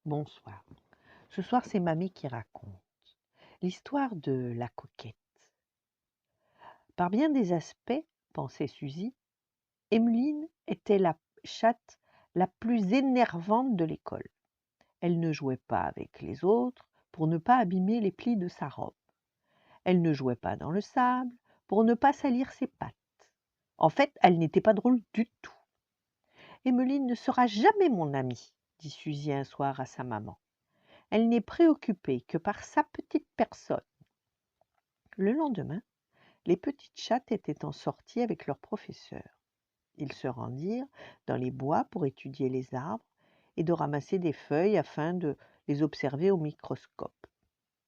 Bonsoir. Ce soir, c'est mamie qui raconte l'histoire de la coquette. Par bien des aspects, pensait Suzy, Emmeline était la chatte la plus énervante de l'école. Elle ne jouait pas avec les autres pour ne pas abîmer les plis de sa robe. Elle ne jouait pas dans le sable pour ne pas salir ses pattes. En fait, elle n'était pas drôle du tout. Emmeline ne sera jamais mon amie, dit Suzy un soir à sa maman. Elle n'est préoccupée que par sa petite personne. Le lendemain, les petites chattes étaient en sortie avec leur professeur. Ils se rendirent dans les bois pour étudier les arbres et de ramasser des feuilles afin de les observer au microscope.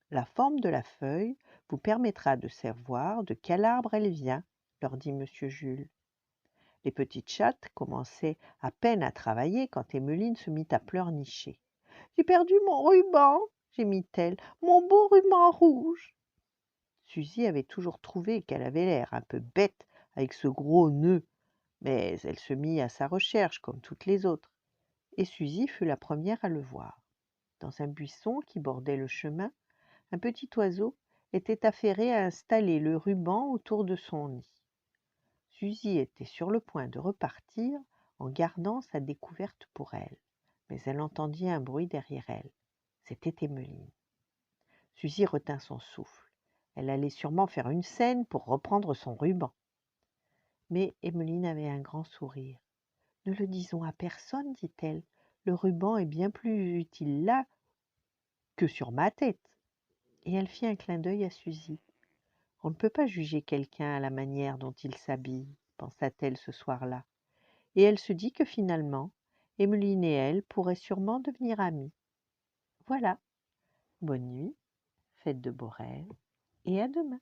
La forme de la feuille vous permettra de savoir de quel arbre elle vient, leur dit monsieur Jules. Les petites chattes commençaient à peine à travailler quand Emmeline se mit à pleurnicher. « J'ai perdu mon ruban !» gémit-elle. « Mon beau ruban rouge !» Suzy avait toujours trouvé qu'elle avait l'air un peu bête avec ce gros nœud, mais elle se mit à sa recherche comme toutes les autres, et Suzy fut la première à le voir. Dans un buisson qui bordait le chemin, un petit oiseau était affairé à installer le ruban autour de son nid. Suzy était sur le point de repartir en gardant sa découverte pour elle, mais elle entendit un bruit derrière elle. C'était Emmeline. Suzy retint son souffle. Elle allait sûrement faire une scène pour reprendre son ruban. Mais Emmeline avait un grand sourire. « Ne le disons à personne, dit-elle. Le ruban est bien plus utile là que sur ma tête. » Et elle fit un clin d'œil à Suzy. « On ne peut pas juger quelqu'un à la manière dont il s'habille, pensa-t-elle ce soir-là. Et elle se dit que finalement, Emmeline et elle pourraient sûrement devenir amies. Voilà. Bonne nuit, faites de beaux rêves, et à demain.